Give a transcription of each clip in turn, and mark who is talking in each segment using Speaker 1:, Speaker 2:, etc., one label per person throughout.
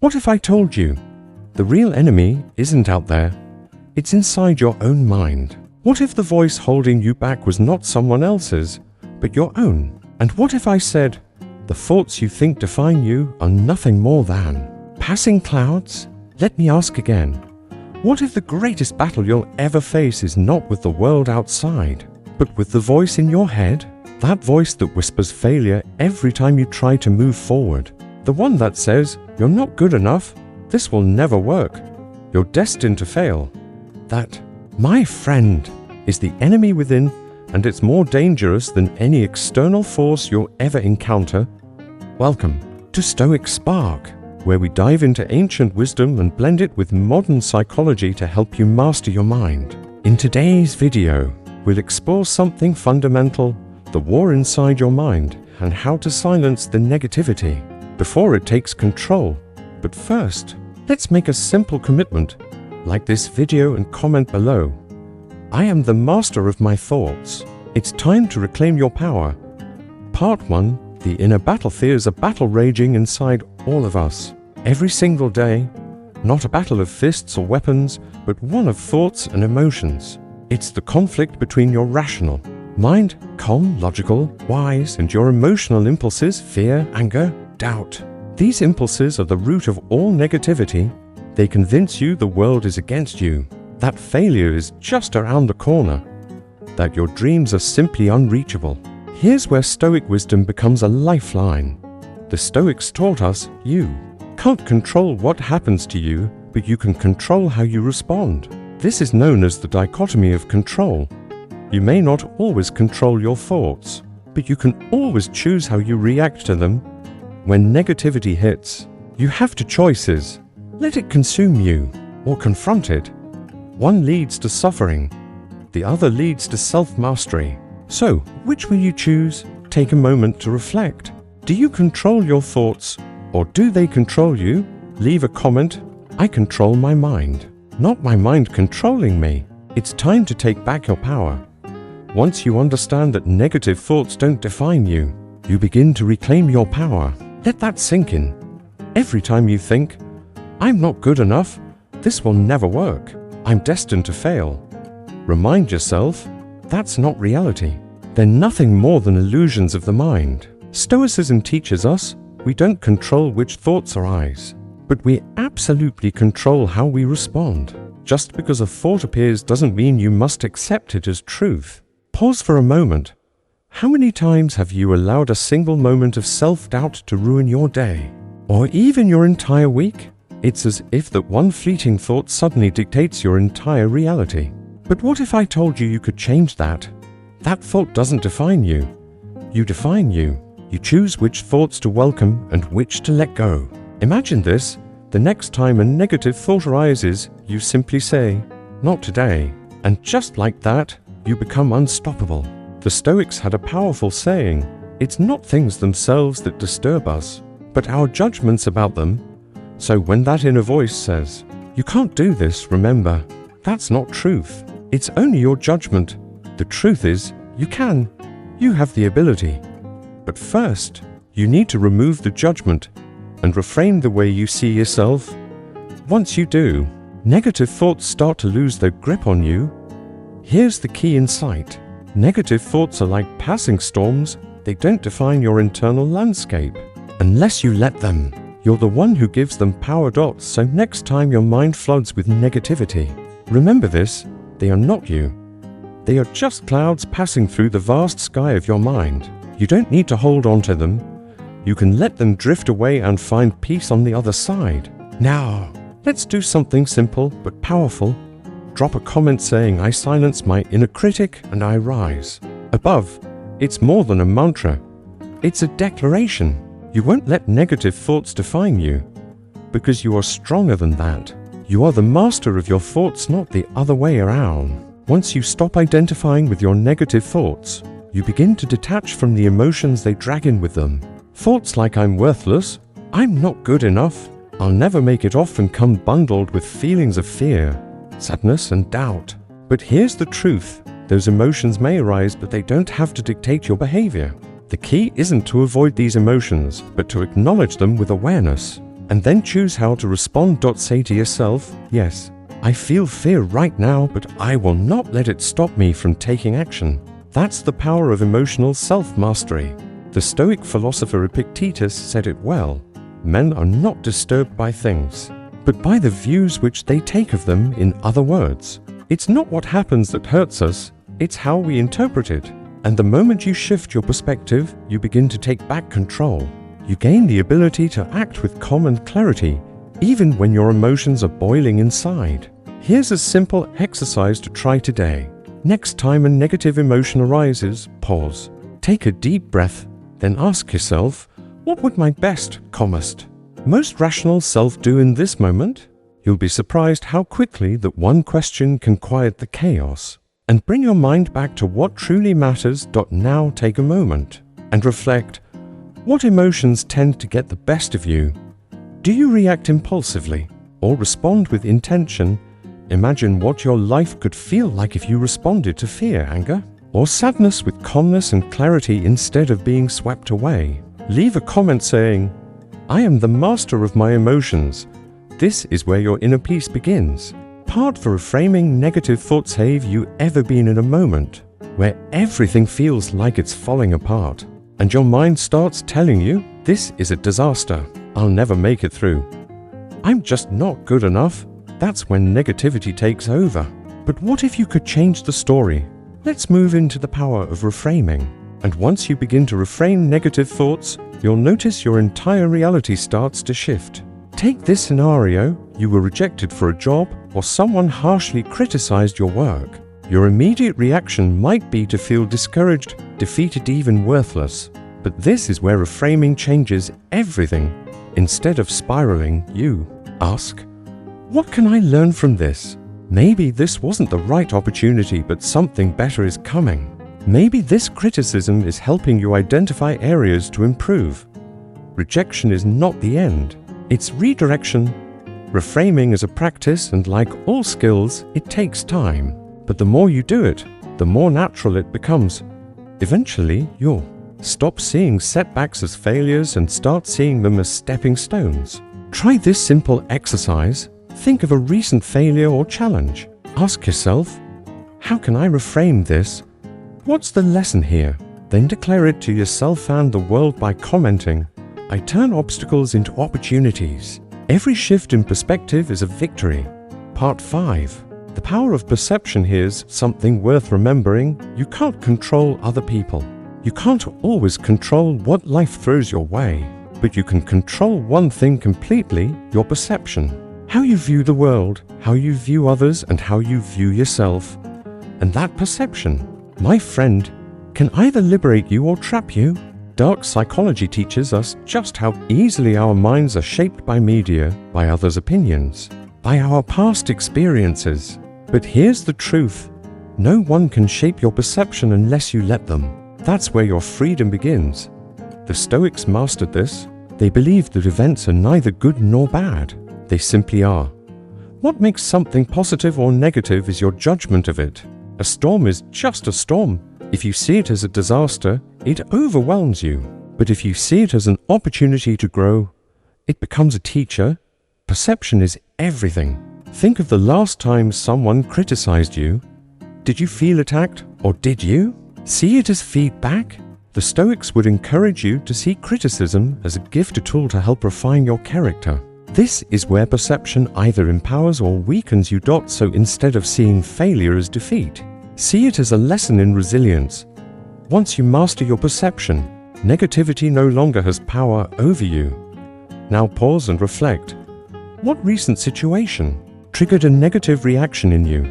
Speaker 1: What if I told you the real enemy isn't out there, it's inside your own mind? What if the voice holding you back was not someone else's, but your own? And what if I said the thoughts you think define you are nothing more than passing clouds? Let me ask again. What if the greatest battle you'll ever face is not with the world outside, but with the voice in your head? That voice that whispers failure every time you try to move forward. The one that says, you're not good enough, this will never work, you're destined to fail. That, my friend, is the enemy within, and it's more dangerous than any external force you'll ever encounter. Welcome to Stoic Spark, where we dive into ancient wisdom and blend it with modern psychology to help you master your mind. In today's video, we'll explore something fundamental, the war inside your mind, and how to silence the negativity before it takes control. But first, let's make a simple commitment. Like this video and comment below. I am the master of my thoughts. It's time to reclaim your power. Part 1. The inner battlefield is a battle raging inside all of us. Every single day. Not a battle of fists or weapons, but one of thoughts and emotions. It's the conflict between your rational mind, calm, logical, wise, and your emotional impulses, fear, anger, doubt. These impulses are the root of all negativity. They convince you the world is against you, that failure is just around the corner, that your dreams are simply unreachable. Here's where Stoic wisdom becomes a lifeline. The Stoics taught us you can't control what happens to you, but you can control how you respond. This is known as the dichotomy of control. You may not always control your thoughts, but you can always choose how you react to them. When negativity hits, you have two choices. Let it consume you, or confront it. One leads to suffering, the other leads to self-mastery. So, which will you choose? Take a moment to reflect. Do you control your thoughts, or do they control you? Leave a comment. I control my mind, not my mind controlling me. It's time to take back your power. Once you understand that negative thoughts don't define you, you begin to reclaim your power. Let that sink in. Every time you think, I'm not good enough, this will never work, I'm destined to fail, remind yourself, that's not reality. They're nothing more than illusions of the mind. Stoicism teaches us we don't control which thoughts arise, but we absolutely control how we respond. Just because a thought appears doesn't mean you must accept it as truth. Pause for a moment. How many times have you allowed a single moment of self-doubt to ruin your day, or even your entire week? It's as if that one fleeting thought suddenly dictates your entire reality. But what if I told you you could change that? That thought doesn't define you. You define you. You choose which thoughts to welcome and which to let go. Imagine this. The next time a negative thought arises, you simply say, not today. And just like that, you become unstoppable. The Stoics had a powerful saying, it's not things themselves that disturb us, but our judgments about them. So when that inner voice says, you can't do this, remember, that's not truth. It's only your judgment. The truth is, you can. You have the ability. But first, you need to remove the judgment and reframe the way you see yourself. Once you do, negative thoughts start to lose their grip on you. Here's the key insight. Negative thoughts are like passing storms. They don't define your internal landscape. Unless you let them, you're the one who gives them power. So next time your mind floods with negativity, remember this, they are not you. They are just clouds passing through the vast sky of your mind. You don't need to hold on to them. You can let them drift away and find peace on the other side. Now, let's do something simple but powerful. Drop a comment saying, I silence my inner critic and I rise. Above, it's more than a mantra. It's a declaration. You won't let negative thoughts define you, because you are stronger than that. You are the master of your thoughts, not the other way around. Once you stop identifying with your negative thoughts, you begin to detach from the emotions they drag in with them. Thoughts like I'm worthless, I'm not good enough, I'll never make it often come bundled with feelings of fear, sadness and doubt. But here's the truth, those emotions may arise, but they don't have to dictate your behavior. The key isn't to avoid these emotions, but to acknowledge them with awareness. and then choose how to respond. Say to yourself, yes, I feel fear right now, but I will not let it stop me from taking action. That's the power of emotional self-mastery. The Stoic philosopher Epictetus said it well. Men are not disturbed by things, but by the views which they take of them. In other words, it's not what happens that hurts us, it's how we interpret it. And the moment you shift your perspective, you begin to take back control. You gain the ability to act with calm and clarity, even when your emotions are boiling inside. Here's a simple exercise to try today. Next time a negative emotion arises, pause. Take a deep breath, then ask yourself, what would my best, calmest, most rational self do in this moment? You'll be surprised how quickly that one question can quiet the chaos and bring your mind back to what truly matters. Now take a moment and reflect. What emotions tend to get the best of you? Do you react impulsively or respond with intention? Imagine what your life could feel like if you responded to fear, anger, or sadness with calmness and clarity instead of being swept away. Leave a comment saying, I am the master of my emotions. This is where your inner peace begins. Part for reframing negative thoughts. Have you ever been in a moment where everything feels like it's falling apart, and your mind starts telling you, this is a disaster, I'll never make it through, I'm just not good enough? That's when negativity takes over. But what if you could change the story? Let's move into the power of reframing. And once you begin to reframe negative thoughts, you'll notice your entire reality starts to shift. Take this scenario: you were rejected for a job, or someone harshly criticized your work. Your immediate reaction might be to feel discouraged, defeated, even worthless. But this is where reframing changes everything. Instead of spiraling, you ask, what can I learn from this? Maybe this wasn't the right opportunity, but something better is coming. Maybe this criticism is helping you identify areas to improve. Rejection is not the end, it's redirection. Reframing is a practice, and like all skills, it takes time. But the more you do it, the more natural it becomes. Eventually, you'll stop seeing setbacks as failures and start seeing them as stepping stones. Try this simple exercise. Think of a recent failure or challenge. Ask yourself, how can I reframe this? What's the lesson here? Then declare it to yourself and the world by commenting, I turn obstacles into opportunities. Every shift in perspective is a victory. Part 5. The power of perception. Here's something worth remembering. You can't control other people. You can't always control what life throws your way. But you can control one thing completely: your perception. How you view the world, how you view others, and how you view yourself. And that perception, my friend, can either liberate you or trap you. Dark psychology teaches us just how easily our minds are shaped by media, by others' opinions, by our past experiences. But here's the truth: no one can shape your perception unless you let them. That's where your freedom begins. The Stoics mastered this. They believed that events are neither good nor bad. They simply are. What makes something positive or negative is your judgment of it. A storm is just a storm. If you see it as a disaster, it overwhelms you. But if you see it as an opportunity to grow, it becomes a teacher. Perception is everything. Think of the last time someone criticized you. Did you feel attacked, or did you see it as feedback? The Stoics would encourage you to see criticism as a gift, a tool to help refine your character. This is where perception either empowers or weakens you. So instead of seeing failure as defeat, see it as a lesson in resilience. Once you master your perception, negativity no longer has power over you. Now pause and reflect. What recent situation triggered a negative reaction in you?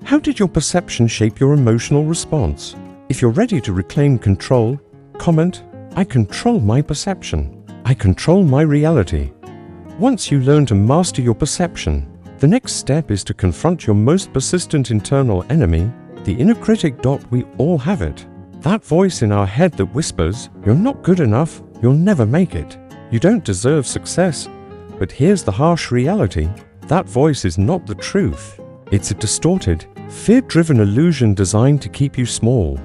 Speaker 1: How did your perception shape your emotional response? If you're ready to reclaim control, comment, I control my perception. I control my reality. Once you learn to master your perception, the next step is to confront your most persistent internal enemy, the inner critic. We all have it. That voice in our head that whispers, you're not good enough, you'll never make it, you don't deserve success. But here's the harsh reality: that voice is not the truth. It's a distorted, fear-driven illusion designed to keep you small.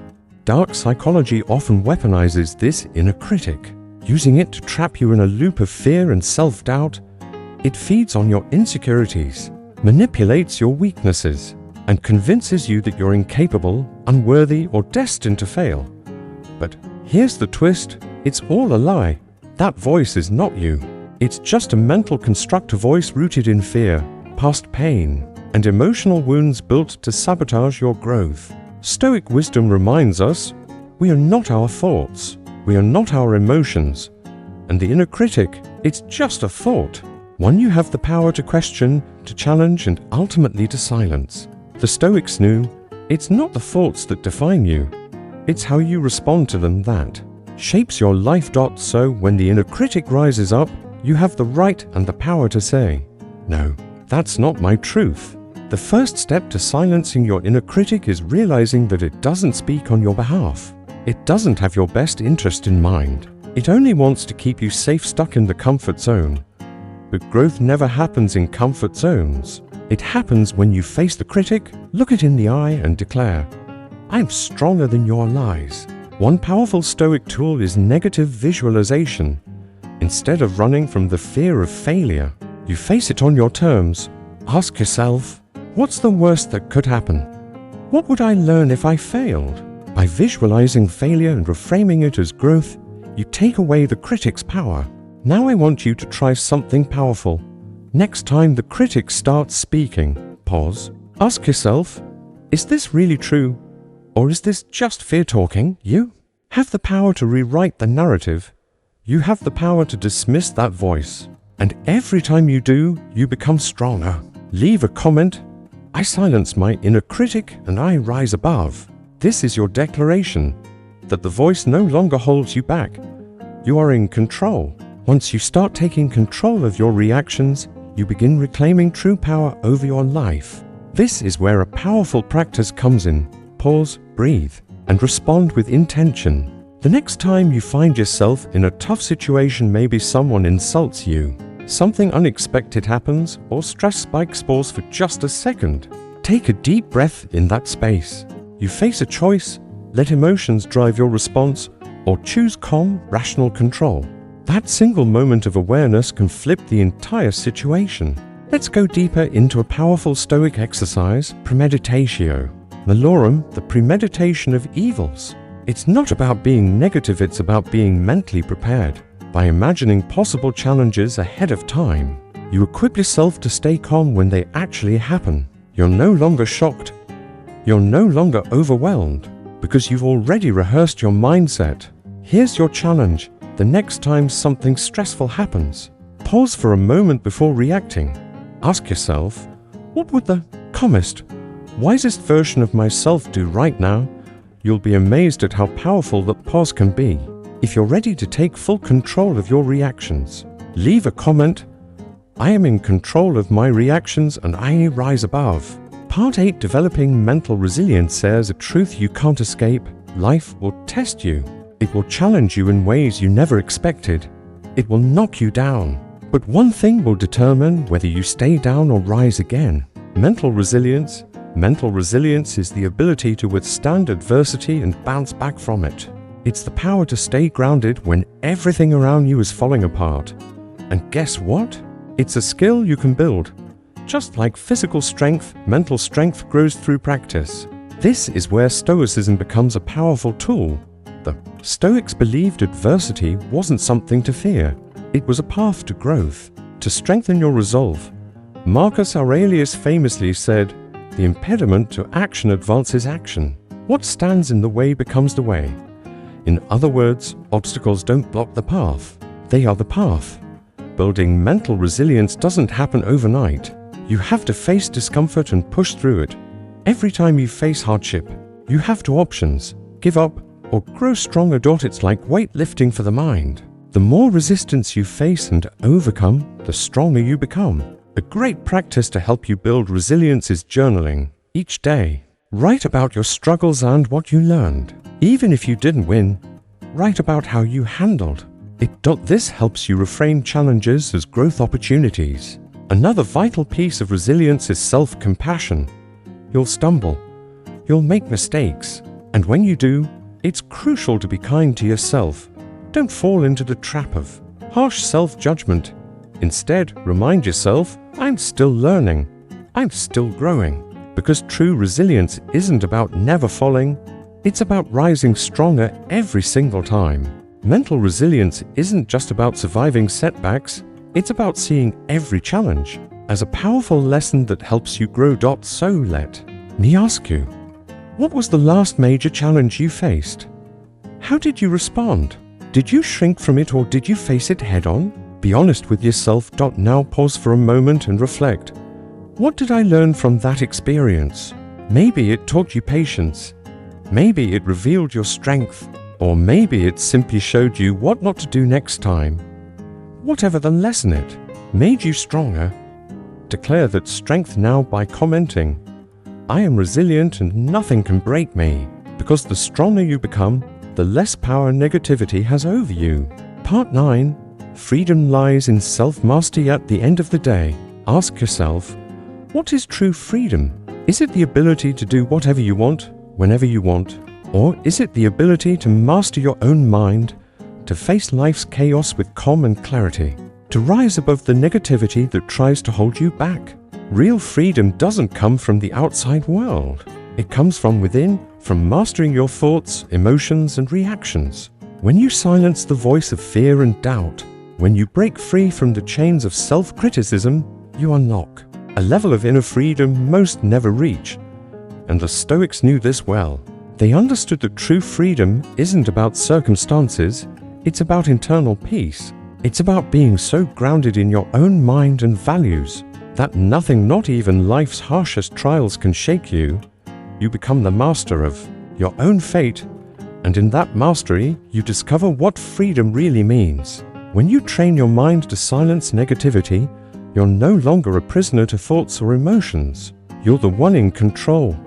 Speaker 1: Dark psychology often weaponizes this inner critic. using it to trap you in a loop of fear and self-doubt. It feeds on your insecurities, manipulates your weaknesses, and convinces you that you're incapable, unworthy, or destined to fail. But here's the twist: it's all a lie. That voice is not you. It's just a mental construct, a voice rooted in fear, past pain, and emotional wounds built to sabotage your growth. Stoic wisdom reminds us we are not our thoughts, we are not our emotions, and the inner critic, it's just a thought, one you have the power to question, to challenge, and ultimately to silence. The Stoics knew it's not the thoughts that define you, it's how you respond to them that shapes your life. So when the inner critic rises up, you have the right and the power to say, "No, that's not my truth." The first step to silencing your inner critic is realizing that it doesn't speak on your behalf. It doesn't have your best interest in mind. It only wants to keep you safe, stuck in the comfort zone. But growth never happens in comfort zones. It happens when you face the critic, look it in the eye, and declare, "I'm stronger than your lies." One powerful Stoic tool is negative visualization. Instead of running from the fear of failure, you face it on your terms. Ask yourself, what's the worst that could happen? What would I learn if I failed? By visualizing failure and reframing it as growth, you take away the critic's power. Now I want you to try something powerful. Next time the critic starts speaking, pause. Ask yourself, is this really true? Or is this just fear talking? You have the power to rewrite the narrative. You have the power to dismiss that voice. And every time you do, you become stronger. Leave a comment. I silence my inner critic and I rise above. This is your declaration that the voice no longer holds you back. You are in control. Once you start taking control of your reactions, you begin reclaiming true power over your life. This is where a powerful practice comes in. Pause, breathe, and respond with intention. The next time you find yourself in a tough situation, maybe someone insults you, something unexpected happens, or stress spikes, pause for just a second. Take a deep breath in that space. You face a choice: let emotions drive your response, or choose calm, rational control. That single moment of awareness can flip the entire situation. Let's go deeper into a powerful Stoic exercise, premeditatio. Malorum, the premeditation of evils. It's not about being negative, it's about being mentally prepared. By imagining possible challenges ahead of time, you equip yourself to stay calm when they actually happen. You're no longer shocked. You're no longer overwhelmed, because you've already rehearsed your mindset. Here's your challenge. The next time something stressful happens, pause for a moment before reacting. Ask yourself, what would the calmest, wisest version of myself do right now? You'll be amazed at how powerful that pause can be. If you're ready to take full control of your reactions, leave a comment. I am in control of my reactions and I rise above. Part 8, Developing Mental Resilience, says a truth you can't escape. Life will test you. It will challenge you in ways you never expected. It will knock you down. But one thing will determine whether you stay down or rise again. Mental resilience. Mental resilience is the ability to withstand adversity and bounce back from it. It's the power to stay grounded when everything around you is falling apart. And guess what? It's a skill you can build. Just like physical strength, mental strength grows through practice. This is where Stoicism becomes a powerful tool. The Stoics believed adversity wasn't something to fear. It was a path to growth, to strengthen your resolve. Marcus Aurelius famously said, "The impediment to action advances action. What stands in the way becomes the way." In other words, obstacles don't block the path. They are the path. Building mental resilience doesn't happen overnight. You have to face discomfort and push through it. Every time you face hardship, you have two options: give up or grow stronger. It's like weightlifting for the mind. The more resistance you face and overcome, the stronger you become. A great practice to help you build resilience is journaling. Each day, write about your struggles and what you learned. Even if you didn't win, write about how you handled it. This helps you reframe challenges as growth opportunities. Another vital piece of resilience is self-compassion. You'll stumble, you'll make mistakes, and when you do, it's crucial to be kind to yourself. Don't fall into the trap of harsh self-judgment. Instead, remind yourself, I'm still learning. I'm still growing. Because true resilience isn't about never falling, it's about rising stronger every single time. Mental resilience isn't just about surviving setbacks, it's about seeing every challenge as a powerful lesson that helps you grow. So let me ask you, what was the last major challenge you faced? How did you respond? Did you shrink from it or did you face it head on? Be honest with yourself. Now pause for a moment and reflect. What did I learn from that experience? Maybe it taught you patience. Maybe it revealed your strength. Or maybe it simply showed you what not to do next time. Whatever the lesson, it made you stronger. Declare that strength now by commenting, I am resilient and nothing can break me. Because the stronger you become, the less power negativity has over you. Part 9. Freedom lies in self-mastery. At the end of the day, ask yourself, what is true freedom? Is it the ability to do whatever you want, whenever you want? Or is it the ability to master your own mind, to face life's chaos with calm and clarity, to rise above the negativity that tries to hold you back? Real freedom doesn't come from the outside world. It comes from within, from mastering your thoughts, emotions, and reactions. When you silence the voice of fear and doubt, when you break free from the chains of self-criticism, you unlock a level of inner freedom most never reach. And the Stoics knew this well. They understood that true freedom isn't about circumstances, it's about internal peace. It's about being so grounded in your own mind and values that nothing, not even life's harshest trials, can shake you. You become the master of your own fate, and in that mastery, you discover what freedom really means. When you train your mind to silence negativity, you're no longer a prisoner to thoughts or emotions. You're the one in control.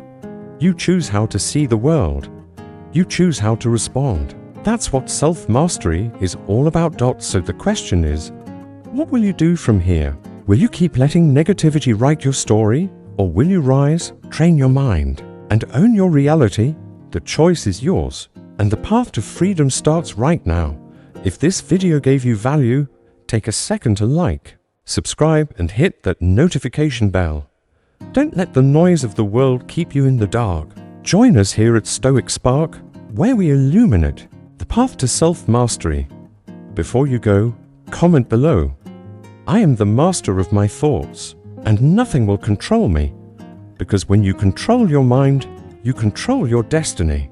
Speaker 1: You choose how to see the world. You choose how to respond. That's what self-mastery is all about. So the question is, what will you do from here? Will you keep letting negativity write your story? Or will you rise, train your mind, and own your reality? The choice is yours, and the path to freedom starts right now. If this video gave you value, take a second to like, subscribe, and hit that notification bell. Don't let the noise of the world keep you in the dark. Join us here at Stoic Spark, where we illuminate the path to self-mastery. Before you go, comment below. I am the master of my thoughts, and nothing will control me. Because when you control your mind, you control your destiny.